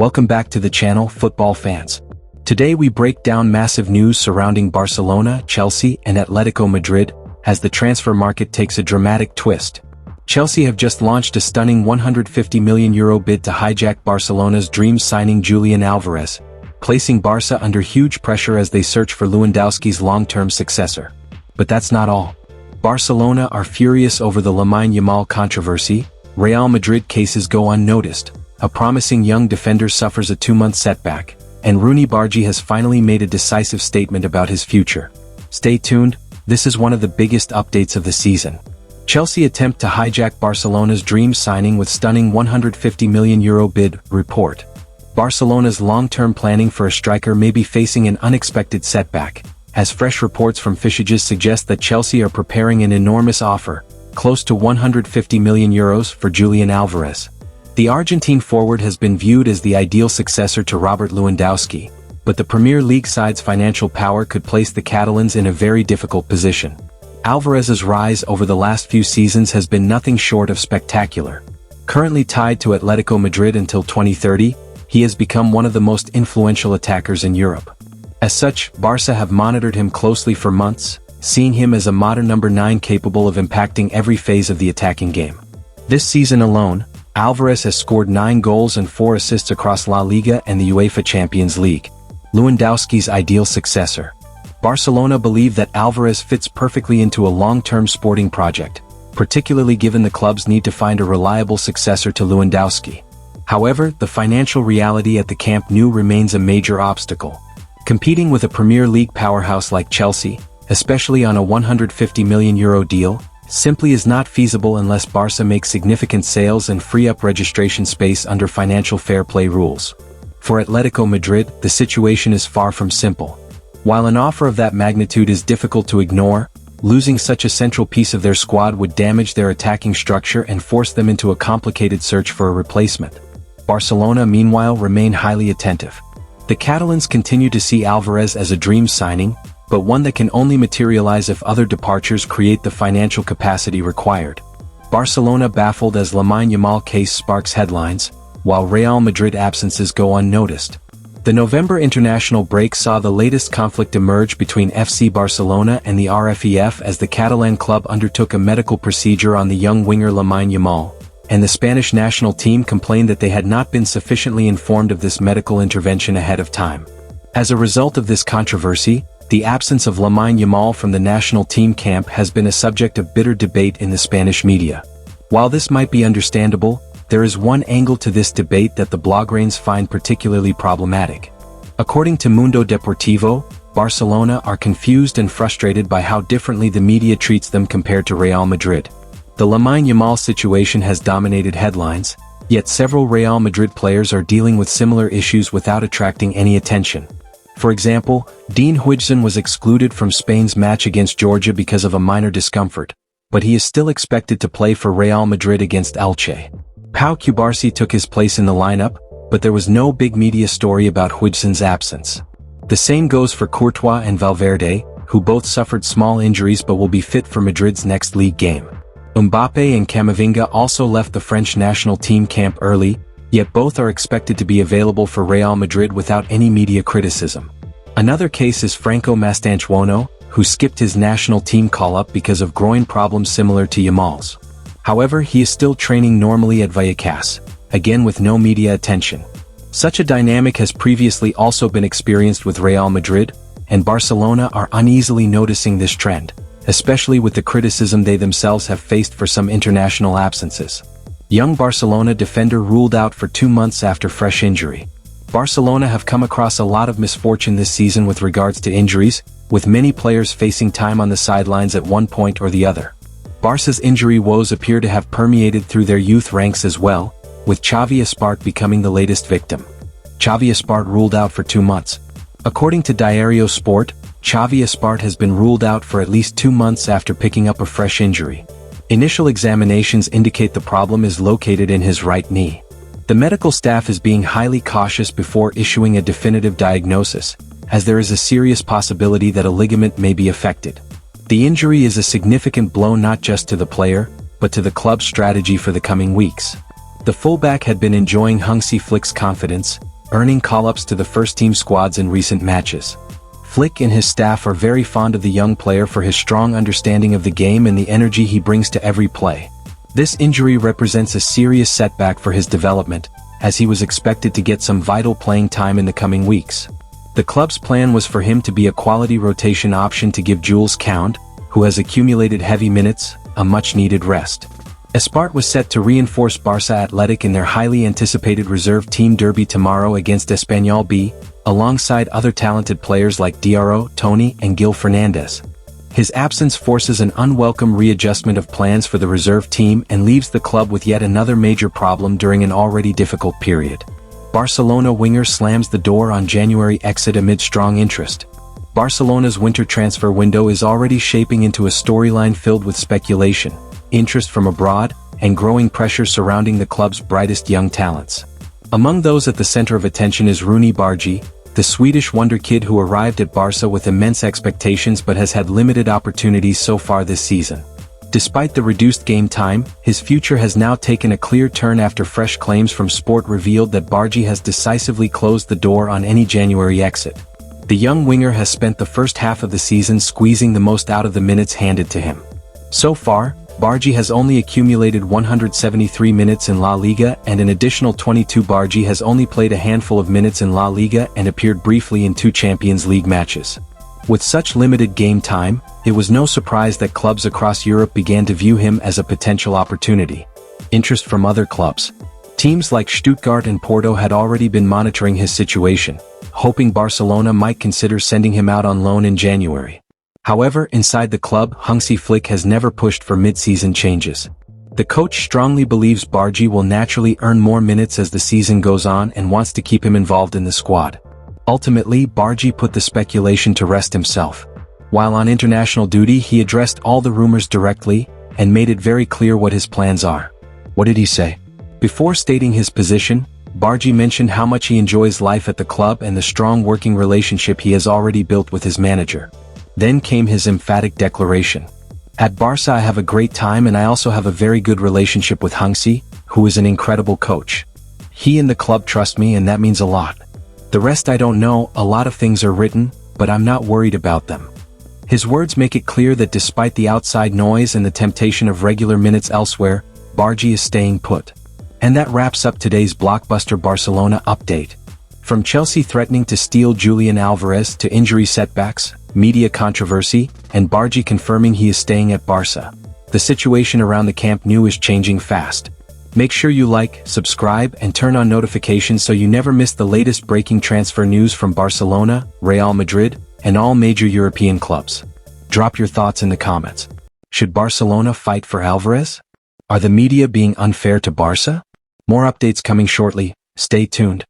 Welcome back to the channel, football fans. Today we break down massive news surrounding Barcelona, Chelsea, and Atletico Madrid, as the transfer market takes a dramatic twist. Chelsea have just launched a stunning €150 million bid to hijack Barcelona's dream signing Julián Álvarez, placing Barca under huge pressure as they search for Lewandowski's long-term successor. But that's not all. Barcelona are furious over the Lamine Yamal controversy. Real Madrid cases go unnoticed. A promising young defender suffers a 2-month setback, and Rooney Bargie has finally made a decisive statement about his future. Stay tuned, this is one of the biggest updates of the season. Chelsea attempt to hijack Barcelona's dream signing with stunning €150 million bid, report. Barcelona's long-term planning for a striker may be facing an unexpected setback, as fresh reports from Fishages suggest that Chelsea are preparing an enormous offer, close to €150 million for Julián Álvarez. The Argentine forward has been viewed as the ideal successor to Robert Lewandowski, but the Premier League side's financial power could place the Catalans in a very difficult position. Álvarez's rise over the last few seasons has been nothing short of spectacular. Currently tied to Atletico Madrid until 2030, he has become one of the most influential attackers in Europe. As such, Barca have monitored him closely for months, seeing him as a modern number 9 capable of impacting every phase of the attacking game. This season alone, Álvarez has scored 9 goals and 4 assists across La Liga and the UEFA Champions League. Lewandowski's ideal successor. Barcelona believe that Álvarez fits perfectly into a long-term sporting project, particularly given the club's need to find a reliable successor to Lewandowski. However, the financial reality at the Camp Nou remains a major obstacle. Competing with a Premier League powerhouse like Chelsea, especially on a €150 million deal, simply is not feasible unless Barca makes significant sales and free up registration space under financial fair play rules. For Atletico Madrid, the situation is far from simple. While an offer of that magnitude is difficult to ignore, losing such a central piece of their squad would damage their attacking structure and force them into a complicated search for a replacement. Barcelona, meanwhile, remain highly attentive. The Catalans continue to see Álvarez as a dream signing, but one that can only materialize if other departures create the financial capacity required. Barcelona baffled as Lamine Yamal case sparks headlines, while Real Madrid absences go unnoticed. The November international break saw the latest conflict emerge between FC Barcelona and the RFEF as the Catalan club undertook a medical procedure on the young winger Lamine Yamal, and the Spanish national team complained that they had not been sufficiently informed of this medical intervention ahead of time. As a result of this controversy, the absence of Lamine Yamal from the national team camp has been a subject of bitter debate in the Spanish media. While this might be understandable, there is one angle to this debate that the blaugranes find particularly problematic. According to Mundo Deportivo, Barcelona are confused and frustrated by how differently the media treats them compared to Real Madrid. The Lamine Yamal situation has dominated headlines, yet several Real Madrid players are dealing with similar issues without attracting any attention. For example, Dean Huijsen was excluded from Spain's match against Georgia because of a minor discomfort, but he is still expected to play for Real Madrid against Elche. Pau Cubarsí took his place in the lineup, but there was no big media story about Huijsen's absence. The same goes for Courtois and Valverde, who both suffered small injuries but will be fit for Madrid's next league game. Mbappé and Camavinga also left the French national team camp early, yet both are expected to be available for Real Madrid without any media criticism. Another case is Franco Mastantuono, who skipped his national team call-up because of groin problems similar to Yamal's. However, he is still training normally at Vallecas, again with no media attention. Such a dynamic has previously also been experienced with Real Madrid, and Barcelona are uneasily noticing this trend, especially with the criticism they themselves have faced for some international absences. Young Barcelona defender ruled out for 2 months after fresh injury. Barcelona have come across a lot of misfortune this season with regards to injuries, with many players facing time on the sidelines at one point or the other. Barca's injury woes appear to have permeated through their youth ranks as well, with Xavi Espart becoming the latest victim. Xavi Espart ruled out for 2 months. According to Diario Sport, Xavi Espart has been ruled out for at least 2 months after picking up a fresh injury. Initial examinations indicate the problem is located in his right knee. The medical staff is being highly cautious before issuing a definitive diagnosis, as there is a serious possibility that a ligament may be affected. The injury is a significant blow not just to the player, but to the club's strategy for the coming weeks. The fullback had been enjoying Hansi Flick's confidence, earning call-ups to the first-team squads in recent matches. Flick and his staff are very fond of the young player for his strong understanding of the game and the energy he brings to every play. This injury represents a serious setback for his development, as he was expected to get some vital playing time in the coming weeks. The club's plan was for him to be a quality rotation option to give Jules Koundé, who has accumulated heavy minutes, a much-needed rest. Espart was set to reinforce Barça Athletic in their highly anticipated reserve team derby tomorrow against Espanyol B, alongside other talented players like Diarra, Toni, and Gil Fernandez. His absence forces an unwelcome readjustment of plans for the reserve team and leaves the club with yet another major problem during an already difficult period. Barcelona winger slams the door on January exit amid strong interest. Barcelona's winter transfer window is already shaping into a storyline filled with speculation, interest from abroad, and growing pressure surrounding the club's brightest young talents. Among those at the center of attention is Rooney Bargie, the Swedish wonder kid who arrived at Barca with immense expectations but has had limited opportunities so far this season. Despite the reduced game time, his future has now taken a clear turn after fresh claims from Sport revealed that Bargie has decisively closed the door on any January exit. The young winger has spent the first half of the season squeezing the most out of the minutes handed to him. So far, Bargie has only accumulated 173 minutes in La Liga and an additional 22. Bargie has only played a handful of minutes in La Liga and appeared briefly in 2 Champions League matches. With such limited game time, it was no surprise that clubs across Europe began to view him as a potential opportunity. Interest from other clubs. Teams like Stuttgart and Porto had already been monitoring his situation, hoping Barcelona might consider sending him out on loan in January. However, inside the club, Hansi Flick has never pushed for mid-season changes. The coach strongly believes Bargie will naturally earn more minutes as the season goes on and wants to keep him involved in the squad. Ultimately, Bargie put the speculation to rest himself. While on international duty, he addressed all the rumors directly and made it very clear what his plans are. What did he say? Before stating his position, Bargie mentioned how much he enjoys life at the club and the strong working relationship he has already built with his manager. Then came his emphatic declaration. At Barca I have a great time and I also have a very good relationship with Hansi, who is an incredible coach. He and the club trust me and that means a lot. The rest I don't know, a lot of things are written, but I'm not worried about them. His words make it clear that despite the outside noise and the temptation of regular minutes elsewhere, Bargie is staying put. And that wraps up today's Blockbuster Barcelona update. From Chelsea threatening to steal Julián Álvarez to injury setbacks, media controversy, and Bargie confirming he is staying at Barca, the situation around the Camp Nou is changing fast. Make sure you like, subscribe, and turn on notifications so you never miss the latest breaking transfer news from Barcelona, Real Madrid, and all major European clubs. Drop your thoughts in the comments. Should Barcelona fight for Álvarez? Are the media being unfair to Barca? More updates coming shortly, stay tuned.